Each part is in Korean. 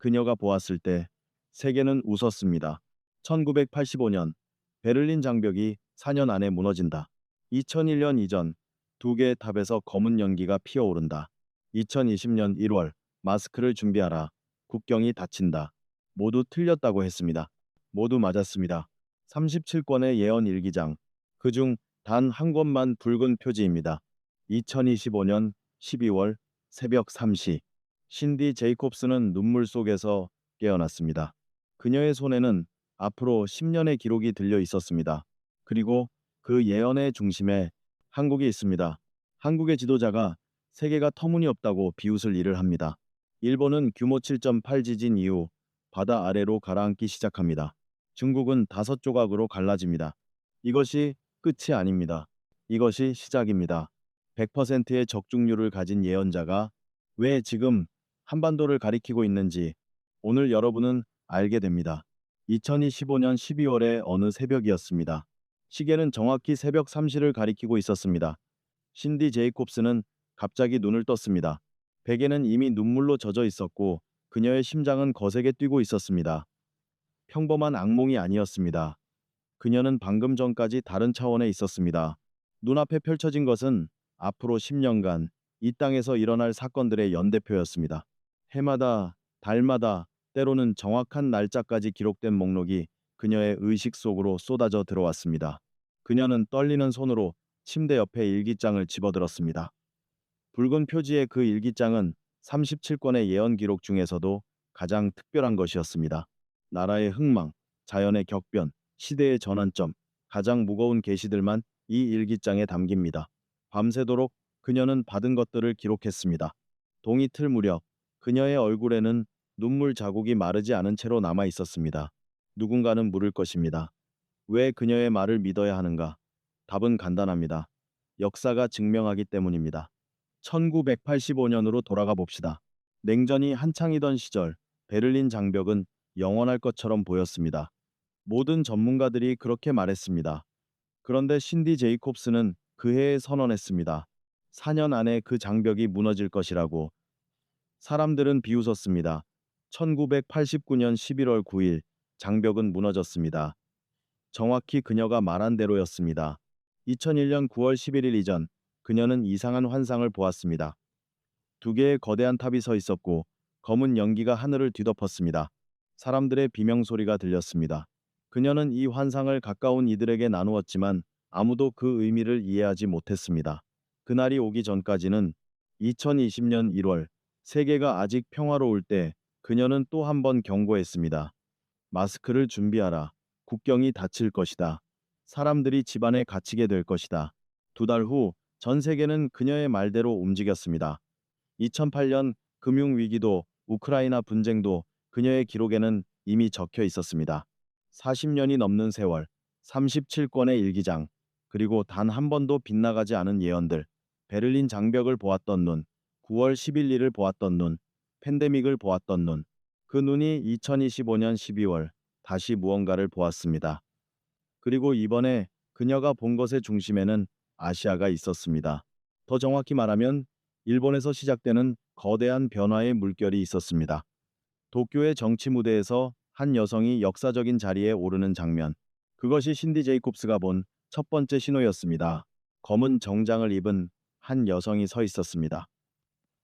그녀가 보았을 때 세계는 웃었습니다. 1985년 베를린 장벽이 4년 안에 무너진다. 2001년 이전 두 개의 탑에서 검은 연기가 피어오른다. 2020년 1월 마스크를 준비하라. 국경이 닫힌다. 모두 틀렸다고 했습니다. 모두 맞았습니다. 37권의 예언 일기장. 그중 단 한 권만 붉은 표지입니다. 2025년 12월 새벽 3시. 신디 제이콥스는 눈물 속에서 깨어났습니다. 그녀의 손에는 앞으로 10년의 기록이 들려 있었습니다. 그리고 그 예언의 중심에 한국이 있습니다. 한국의 지도자가 세계가 터무니없다고 비웃을 일을 합니다. 일본은 규모 7.8 지진 이후 바다 아래로 가라앉기 시작합니다. 중국은 5조각으로 갈라집니다. 이것이 끝이 아닙니다. 이것이 시작입니다. 100%의 적중률을 가진 예언자가 왜 지금 한반도를 가리키고 있는지 오늘 여러분은 알게 됩니다. 2025년 12월의 어느 새벽이었습니다. 시계는 정확히 새벽 3시를 가리키고 있었습니다. 신디 제이콥스는 갑자기 눈을 떴습니다. 베개는 이미 눈물로 젖어 있었고 그녀의 심장은 거세게 뛰고 있었습니다. 평범한 악몽이 아니었습니다. 그녀는 방금 전까지 다른 차원에 있었습니다. 눈앞에 펼쳐진 것은 앞으로 10년간 이 땅에서 일어날 사건들의 연대표였습니다. 해마다, 달마다, 때로는 정확한 날짜까지 기록된 목록이 그녀의 의식 속으로 쏟아져 들어왔습니다. 그녀는 떨리는 손으로 침대 옆에 일기장을 집어들었습니다. 붉은 표지의 그 일기장은 37권의 예언 기록 중에서도 가장 특별한 것이었습니다. 나라의 흥망, 자연의 격변, 시대의 전환점, 가장 무거운 계시들만 이 일기장에 담깁니다. 밤새도록 그녀는 받은 것들을 기록했습니다. 동이 틀 무렵 그녀의 얼굴에는 눈물 자국이 마르지 않은 채로 남아 있었습니다. 누군가는 물을 것입니다. 왜 그녀의 말을 믿어야 하는가? 답은 간단합니다. 역사가 증명하기 때문입니다. 1985년으로 돌아가 봅시다. 냉전이 한창이던 시절 베를린 장벽은 영원할 것처럼 보였습니다. 모든 전문가들이 그렇게 말했습니다. 그런데 신디 제이콥스는 그 해에 선언했습니다. 4년 안에 그 장벽이 무너질 것이라고. 사람들은 비웃었습니다. 1989년 11월 9일 장벽은 무너졌습니다. 정확히 그녀가 말한 대로였습니다. 2001년 9월 11일 이전 그녀는 이상한 환상을 보았습니다. 두 개의 거대한 탑이 서 있었고 검은 연기가 하늘을 뒤덮었습니다. 사람들의 비명소리가 들렸습니다. 그녀는 이 환상을 가까운 이들에게 나누었지만 아무도 그 의미를 이해하지 못했습니다. 그날이 오기 전까지는 2020년 1월 세계가 아직 평화로울 때 그녀는 또 한 번 경고했습니다. 마스크를 준비하라. 국경이 닫힐 것이다. 사람들이 집안에 갇히게 될 것이다. 두 달 후 전 세계는 그녀의 말대로 움직였습니다. 2008년 금융위기도 우크라이나 분쟁도 그녀의 기록에는 이미 적혀 있었습니다. 40년이 넘는 세월, 37권의 일기장, 그리고 단 한 번도 빗나가지 않은 예언들, 베를린 장벽을 보았던 눈, 9월 11일을 보았던 눈, 팬데믹을 보았던 눈, 그 눈이 2025년 12월 다시 무언가를 보았습니다. 그리고 이번에 그녀가 본 것의 중심에는 아시아가 있었습니다. 더 정확히 말하면 일본에서 시작되는 거대한 변화의 물결이 있었습니다. 도쿄의 정치 무대에서 한 여성이 역사적인 자리에 오르는 장면. 그것이 신디 제이콥스가 본 첫 번째 신호였습니다. 검은 정장을 입은 한 여성이 서 있었습니다.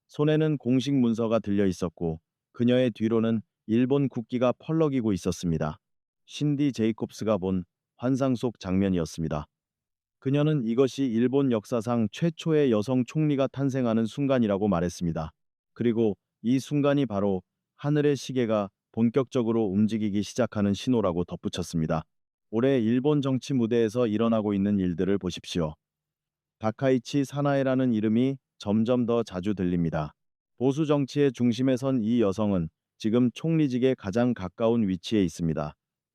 손에는 공식 문서가 들려 있었고 그녀의 뒤로는 일본 국기가 펄럭이고 있었습니다. 신디 제이콥스가 본 환상 속 장면이었습니다. 그녀는 이것이 일본 역사상 최초의 여성 총리가 탄생하는 순간이라고 말했습니다. 그리고 이 순간이 바로 하늘의 시계가 본격적으로 움직이기 시작하는 신호라고 덧붙였습니다. 올해 일본 정치 무대에서 일어나고 있는 일들을 보십시오. 다카이치 사나에라는 이름이 점점 더 자주 들립니다. 보수 정치의 중심에 선 이 여성은 지금 총리직에 가장 가까운 위치에 있습니다.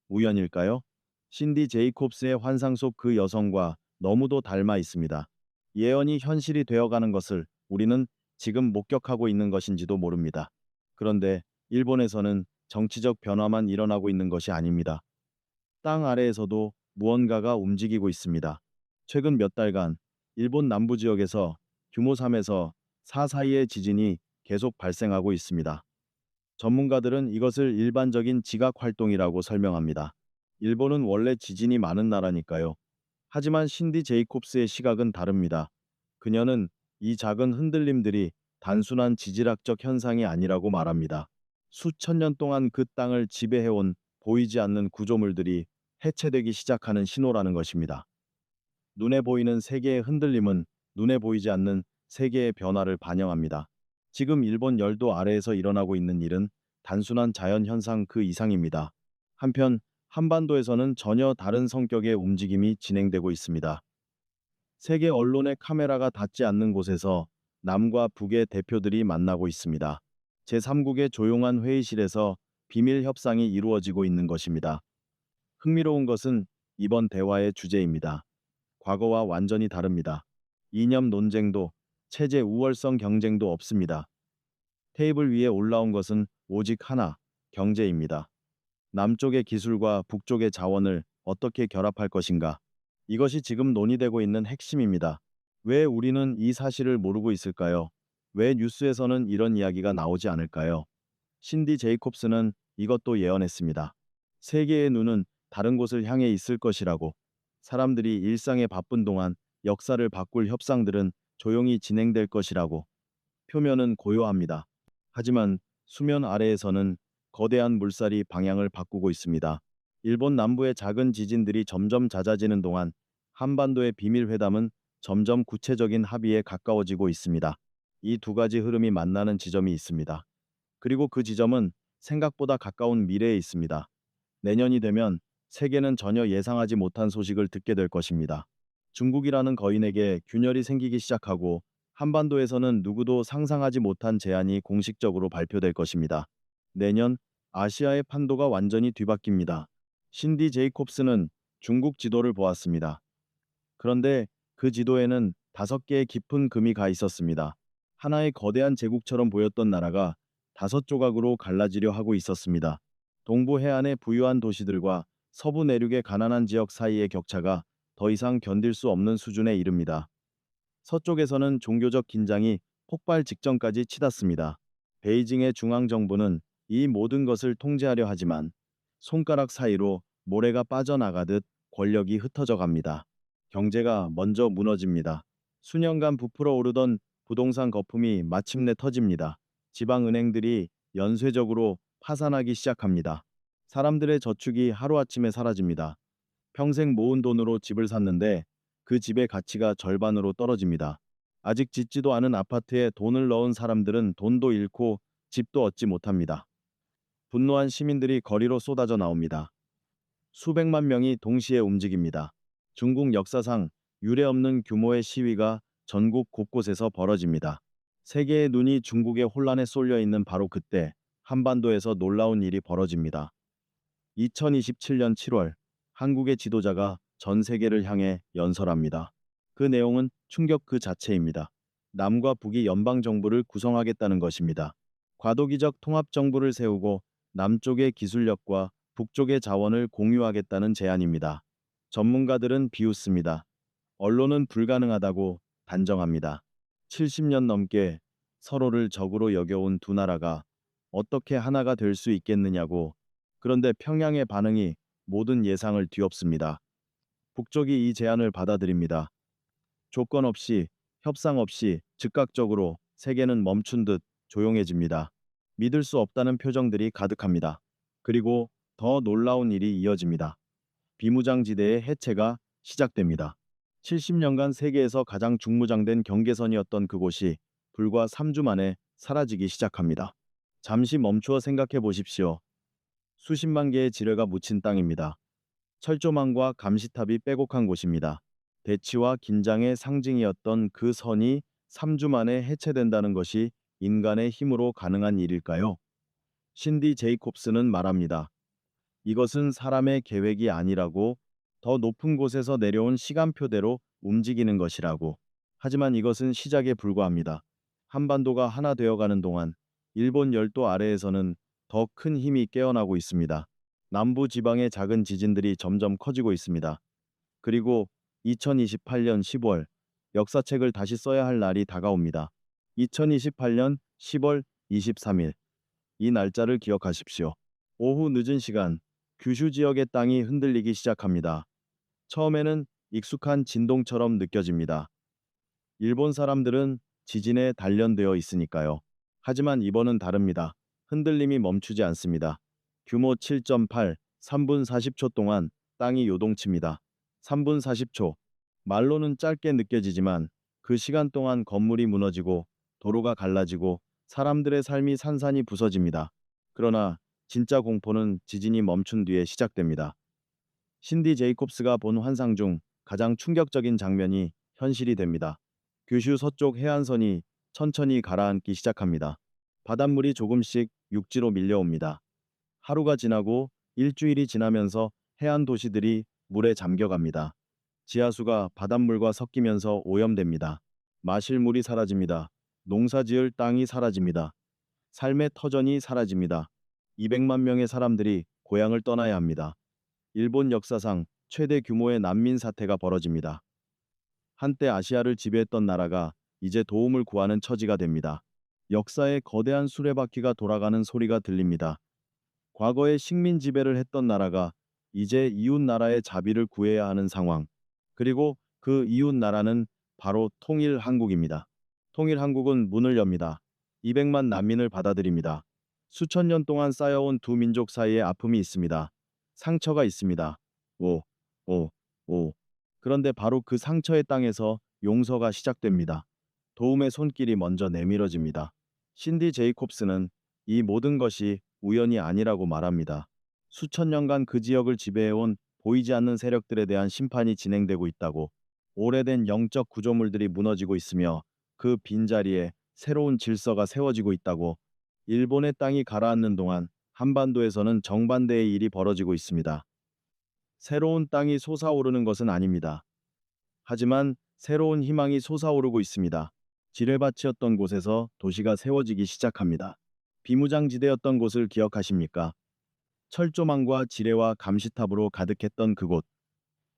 우연일까요? 신디 제이콥스의 환상 속 그 여성과 너무도 닮아 있습니다. 예언이 현실이 되어가는 것을 우리는 지금 목격하고 있는 것인지도 모릅니다. 그런데 일본에서는 정치적 변화만 일어나고 있는 것이 아닙니다. 땅 아래에서도 무언가가 움직이고 있습니다. 최근 몇 달간 일본 남부 지역에서 규모 3에서 4 사이의 지진이 계속 발생하고 있습니다. 전문가들은 이것을 일반적인 지각 활동이라고 설명합니다. 일본은 원래 지진이 많은 나라니까요. 하지만 신디 제이콥스의 시각은 다릅니다. 그녀는 이 작은 흔들림들이 단순한 지질학적 현상이 아니라고 말합니다. 수천 년 동안 그 땅을 지배해온 보이지 않는 구조물들이 해체되기 시작하는 신호라는 것입니다. 눈에 보이는 세계의 흔들림은 눈에 보이지 않는 세계의 변화를 반영합니다. 지금 일본 열도 아래에서 일어나고 있는 일은 단순한 자연 현상 그 이상입니다. 한편 한반도에서는 전혀 다른 성격의 움직임이 진행되고 있습니다. 세계 언론의 카메라가 닿지 않는 곳에서 남과 북의 대표들이 만나고 있습니다. 제3국의 조용한 회의실에서 비밀 협상이 이루어지고 있는 것입니다. 흥미로운 것은 이번 대화의 주제입니다. 과거와 완전히 다릅니다. 이념 논쟁도 체제 우월성 경쟁도 없습니다. 테이블 위에 올라온 것은 오직 하나, 경제입니다. 남쪽의 기술과 북쪽의 자원을 어떻게 결합할 것인가? 이것이 지금 논의되고 있는 핵심입니다. 왜 우리는 이 사실을 모르고 있을까요? 왜 뉴스에서는 이런 이야기가 나오지 않을까요? 신디 제이콥스는 이것도 예언했습니다. 세계의 눈은 다른 곳을 향해 있을 것이라고. 사람들이 일상에 바쁜 동안 역사를 바꿀 협상들은 조용히 진행될 것이라고. 표면은 고요합니다. 하지만 수면 아래에서는 거대한 물살이 방향을 바꾸고 있습니다. 일본 남부의 작은 지진들이 점점 잦아지는 동안 한반도의 비밀 회담은 점점 구체적인 합의에 가까워지고 있습니다. 이 두 가지 흐름이 만나는 지점이 있습니다. 그리고 그 지점은 생각보다 가까운 미래에 있습니다. 내년이 되면 세계는 전혀 예상하지 못한 소식을 듣게 될 것입니다. 중국이라는 거인에게 균열이 생기기 시작하고 한반도에서는 누구도 상상하지 못한 제안이 공식적으로 발표될 것입니다. 내년 아시아의 판도가 완전히 뒤바뀝니다. 신디 제이콥스는 중국 지도를 보았습니다. 그런데 그 지도에는 5개의 깊은 금이 가 있었습니다. 하나의 거대한 제국처럼 보였던 나라가 5조각으로 갈라지려 하고 있었습니다. 동부 해안의 부유한 도시들과 서부 내륙의 가난한 지역 사이의 격차가 더 이상 견딜 수 없는 수준에 이릅니다. 서쪽에서는 종교적 긴장이 폭발 직전까지 치닫습니다. 베이징의 중앙정부는 이 모든 것을 통제하려 하지만 손가락 사이로 모래가 빠져나가듯 권력이 흩어져 갑니다. 경제가 먼저 무너집니다. 수년간 부풀어 오르던 부동산 거품이 마침내 터집니다. 지방은행들이 연쇄적으로 파산하기 시작합니다. 사람들의 저축이 하루아침에 사라집니다. 평생 모은 돈으로 집을 샀는데 그 집의 가치가 절반으로 떨어집니다. 아직 짓지도 않은 아파트에 돈을 넣은 사람들은 돈도 잃고 집도 얻지 못합니다. 분노한 시민들이 거리로 쏟아져 나옵니다. 수백만 명이 동시에 움직입니다. 중국 역사상 유례없는 규모의 시위가 전국 곳곳에서 벌어집니다. 세계의 눈이 중국의 혼란에 쏠려 있는 바로 그때 한반도에서 놀라운 일이 벌어집니다. 2027년 7월 한국의 지도자가 전 세계를 향해 연설합니다. 그 내용은 충격 그 자체입니다. 남과 북이 연방정부를 구성하겠다는 것입니다. 과도기적 통합정부를 세우고 남쪽의 기술력과 북쪽의 자원을 공유하겠다는 제안입니다. 전문가들은 비웃습니다. 언론은 불가능하다고 단정합니다. 70년 넘게 서로를 적으로 여겨온 두 나라가 어떻게 하나가 될 수 있겠느냐고. 그런데 평양의 반응이 모든 예상을 뒤엎습니다. 북쪽이 이 제안을 받아들입니다. 조건 없이, 협상 없이 즉각적으로 세계는 멈춘 듯 조용해집니다. 믿을 수 없다는 표정들이 가득합니다. 그리고 더 놀라운 일이 이어집니다. 비무장지대의 해체가 시작됩니다. 70년간 세계에서 가장 중무장된 경계선이었던 그곳이 불과 3주 만에 사라지기 시작합니다. 잠시 멈추어 생각해 보십시오. 수십만 개의 지뢰가 묻힌 땅입니다. 철조망과 감시탑이 빼곡한 곳입니다. 대치와 긴장의 상징이었던 그 선이 3주 만에 해체된다는 것이 인간의 힘으로 가능한 일일까요? 신디 제이콥스는 말합니다. 이것은 사람의 계획이 아니라고, 더 높은 곳에서 내려온 시간표대로 움직이는 것이라고. 하지만 이것은 시작에 불과합니다. 한반도가 하나 되어가는 동안 일본 열도 아래에서는 더 큰 힘이 깨어나고 있습니다. 남부 지방의 작은 지진들이 점점 커지고 있습니다. 그리고 2028년 10월 역사책을 다시 써야 할 날이 다가옵니다. 2028년 10월 23일 이 날짜를 기억하십시오. 오후 늦은 시간, 규슈 지역의 땅이 흔들리기 시작합니다. 처음에는 익숙한 진동처럼 느껴집니다. 일본 사람들은 지진에 단련되어 있으니까요. 하지만 이번은 다릅니다. 흔들림이 멈추지 않습니다. 규모 7.8, 3분 40초 동안 땅이 요동칩니다. 3분 40초. 말로는 짧게 느껴지지만 그 시간 동안 건물이 무너지고 도로가 갈라지고 사람들의 삶이 산산이 부서집니다. 그러나 진짜 공포는 지진이 멈춘 뒤에 시작됩니다. 신디 제이콥스가 본 환상 중 가장 충격적인 장면이 현실이 됩니다. 규슈 서쪽 해안선이 천천히 가라앉기 시작합니다. 바닷물이 조금씩 육지로 밀려옵니다. 하루가 지나고 일주일이 지나면서 해안 도시들이 물에 잠겨갑니다. 지하수가 바닷물과 섞이면서 오염됩니다. 마실 물이 사라집니다. 농사지을 땅이 사라집니다. 삶의 터전이 사라집니다. 200만 명의 사람들이 고향을 떠나야 합니다. 일본 역사상 최대 규모의 난민 사태가 벌어집니다. 한때 아시아를 지배했던 나라가 이제 도움을 구하는 처지가 됩니다. 역사의 거대한 수레바퀴가 돌아가는 소리가 들립니다. 과거에 식민 지배를 했던 나라가 이제 이웃 나라의 자비를 구해야 하는 상황. 그리고 그 이웃 나라는 바로 통일 한국입니다. 통일 한국은 문을 엽니다. 200만 난민을 받아들입니다. 수천 년 동안 쌓여온 두 민족 사이에 아픔이 있습니다. 상처가 있습니다. 오, 오, 오. 그런데 바로 그 상처의 땅에서 용서가 시작됩니다. 도움의 손길이 먼저 내밀어집니다. 신디 제이콥스는 이 모든 것이 우연이 아니라고 말합니다. 수천 년간 그 지역을 지배해온 보이지 않는 세력들에 대한 심판이 진행되고 있다고, 오래된 영적 구조물들이 무너지고 있으며 그 빈자리에 새로운 질서가 세워지고 있다고, 일본의 땅이 가라앉는 동안 한반도에서는 정반대의 일이 벌어지고 있습니다. 새로운 땅이 솟아오르는 것은 아닙니다. 하지만 새로운 희망이 솟아오르고 있습니다. 지뢰밭이었던 곳에서 도시가 세워지기 시작합니다. 비무장지대였던 곳을 기억하십니까? 철조망과 지뢰와 감시탑으로 가득했던 그곳.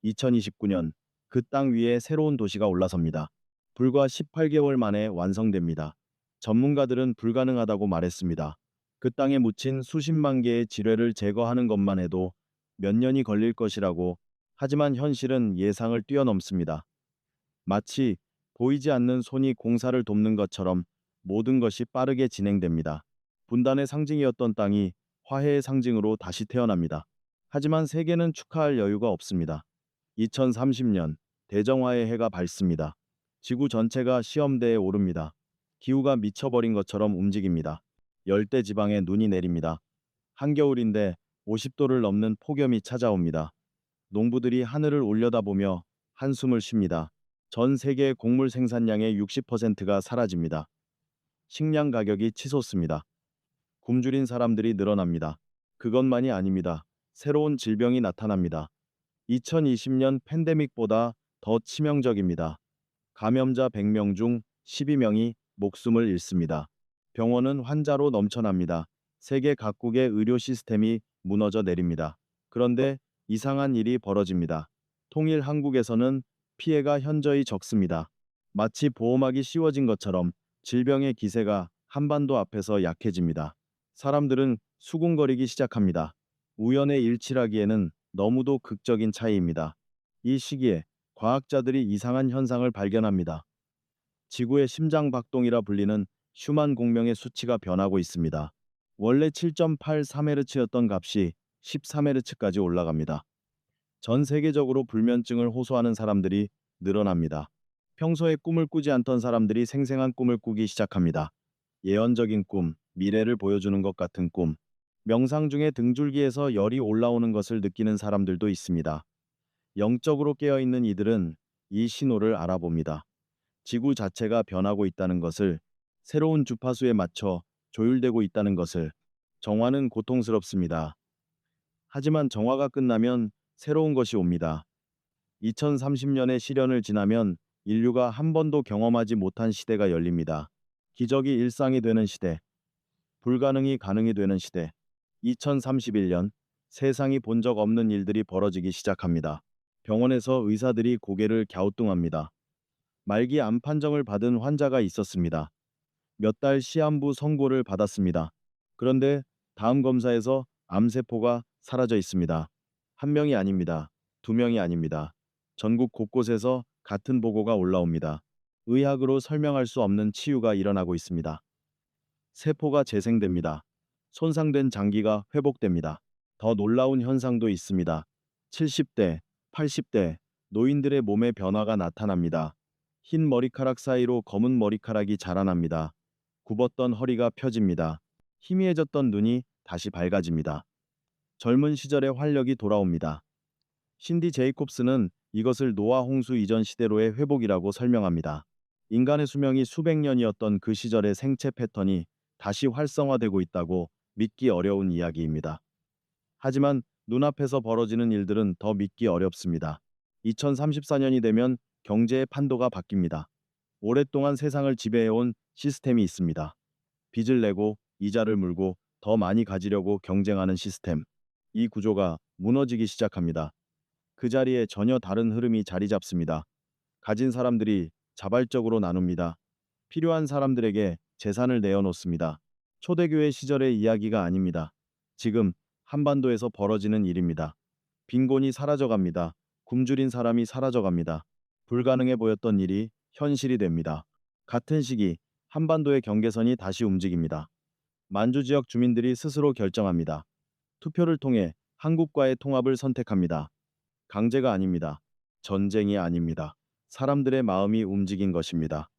2029년 그 땅 위에 새로운 도시가 올라섭니다. 불과 18개월 만에 완성됩니다. 전문가들은 불가능하다고 말했습니다. 그 땅에 묻힌 수십만 개의 지뢰를 제거하는 것만 해도 몇 년이 걸릴 것이라고. 하지만 현실은 예상을 뛰어넘습니다. 마치 보이지 않는 손이 공사를 돕는 것처럼 모든 것이 빠르게 진행됩니다. 분단의 상징이었던 땅이 화해의 상징으로 다시 태어납니다. 하지만 세계는 축하할 여유가 없습니다. 2030년 대정화의 해가 밝습니다. 지구 전체가 시험대에 오릅니다. 기후가 미쳐버린 것처럼 움직입니다. 열대 지방에 눈이 내립니다. 한겨울인데 50도를 넘는 폭염이 찾아옵니다. 농부들이 하늘을 올려다보며 한숨을 쉽니다. 전 세계의 곡물 생산량의 60%가 사라집니다. 식량 가격이 치솟습니다. 굶주린 사람들이 늘어납니다. 그것만이 아닙니다. 새로운 질병이 나타납니다. 2020년 팬데믹보다 더 치명적입니다. 감염자 100명 중 12명이 목숨을 잃습니다. 병원은 환자로 넘쳐납니다. 세계 각국의 의료 시스템이 무너져 내립니다. 그런데 이상한 일이 벌어집니다. 통일 한국에서는 피해가 현저히 적습니다. 마치 보험하기 쉬워진 것처럼 질병의 기세가 한반도 앞에서 약해집니다. 사람들은 수군거리기 시작합니다. 우연의 일치라기에는 너무도 극적인 차이입니다. 이 시기에 과학자들이 이상한 현상을 발견합니다. 지구의 심장박동이라 불리는 슈만 공명의 수치가 변하고 있습니다. 원래 7.83Hz였던 값이 13Hz까지 올라갑니다. 전 세계적으로 불면증을 호소하는 사람들이 늘어납니다. 평소에 꿈을 꾸지 않던 사람들이 생생한 꿈을 꾸기 시작합니다. 예언적인 꿈, 미래를 보여주는 것 같은 꿈. 명상 중에 등줄기에서 열이 올라오는 것을 느끼는 사람들도 있습니다. 영적으로 깨어있는 이들은 이 신호를 알아봅니다. 지구 자체가 변하고 있다는 것을, 새로운 주파수에 맞춰 조율되고 있다는 것을. 정화는 고통스럽습니다. 하지만 정화가 끝나면 새로운 것이 옵니다. 2030년의 시련을 지나면 인류가 한 번도 경험하지 못한 시대가 열립니다. 기적이 일상이 되는 시대, 불가능이 가능이 되는 시대. 2031년 세상이 본 적 없는 일들이 벌어지기 시작합니다. 병원에서 의사들이 고개를 갸우뚱합니다. 말기 암 판정을 받은 환자가 있었습니다. 몇 달 시한부 선고를 받았습니다. 그런데 다음 검사에서 암세포가 사라져 있습니다. 한 명이 아닙니다. 두 명이 아닙니다. 전국 곳곳에서 같은 보고가 올라옵니다. 의학으로 설명할 수 없는 치유가 일어나고 있습니다. 세포가 재생됩니다. 손상된 장기가 회복됩니다. 더 놀라운 현상도 있습니다. 70대, 80대 노인들의 몸에 변화가 나타납니다. 흰 머리카락 사이로 검은 머리카락이 자라납니다. 굽었던 허리가 펴집니다. 희미해졌던 눈이 다시 밝아집니다. 젊은 시절의 활력이 돌아옵니다. 신디 제이콥스는 이것을 노아 홍수 이전 시대로의 회복이라고 설명합니다. 인간의 수명이 수백 년이었던 그 시절의 생체 패턴이 다시 활성화되고 있다고 믿기 어려운 이야기입니다. 하지만 눈앞에서 벌어지는 일들은 더 믿기 어렵습니다. 2034년이 되면 경제의 판도가 바뀝니다. 오랫동안 세상을 지배해온 시스템이 있습니다. 빚을 내고 이자를 물고 더 많이 가지려고 경쟁하는 시스템. 이 구조가 무너지기 시작합니다. 그 자리에 전혀 다른 흐름이 자리 잡습니다. 가진 사람들이 자발적으로 나눕니다. 필요한 사람들에게 재산을 내어놓습니다. 초대교회 시절의 이야기가 아닙니다. 지금 한반도에서 벌어지는 일입니다. 빈곤이 사라져갑니다. 굶주린 사람이 사라져갑니다. 불가능해 보였던 일이 현실이 됩니다. 같은 시기 한반도의 경계선이 다시 움직입니다. 만주 지역 주민들이 스스로 결정합니다. 투표를 통해 한국과의 통합을 선택합니다. 강제가 아닙니다. 전쟁이 아닙니다. 사람들의 마음이 움직인 것입니다.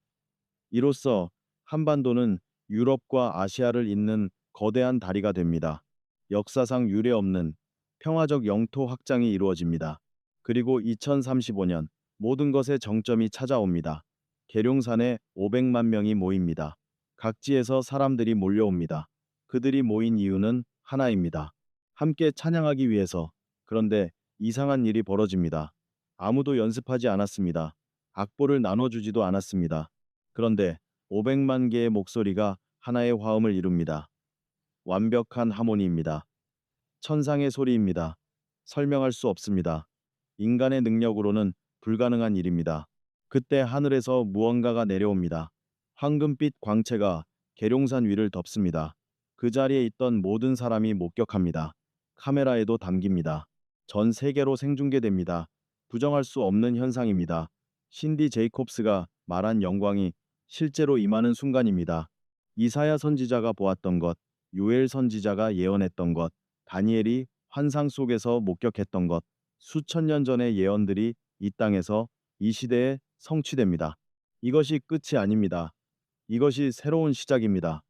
이로써 한반도는 유럽과 아시아를 잇는 거대한 다리가 됩니다. 역사상 유례없는 평화적 영토 확장이 이루어집니다. 그리고 2035년 모든 것의 정점이 찾아옵니다. 계룡산에 500만 명이 모입니다. 각지에서 사람들이 몰려옵니다. 그들이 모인 이유는 하나입니다. 함께 찬양하기 위해서. 그런데 이상한 일이 벌어집니다. 아무도 연습하지 않았습니다. 악보를 나눠주지도 않았습니다. 그런데 500만 개의 목소리가 하나의 화음을 이룹니다. 완벽한 하모니입니다. 천상의 소리입니다. 설명할 수 없습니다. 인간의 능력으로는 불가능한 일입니다. 그때 하늘에서 무언가가 내려옵니다. 황금빛 광채가 계룡산 위를 덮습니다. 그 자리에 있던 모든 사람이 목격합니다. 카메라에도 담깁니다. 전 세계로 생중계됩니다. 부정할 수 없는 현상입니다. 신디 제이콥스가 말한 영광이 실제로 임하는 순간입니다. 이사야 선지자가 보았던 것, 요엘 선지자가 예언했던 것, 다니엘이 환상 속에서 목격했던 것, 수천 년 전의 예언들이 이 땅에서 이 시대에 성취됩니다. 이것이 끝이 아닙니다. 이것이 새로운 시작입니다.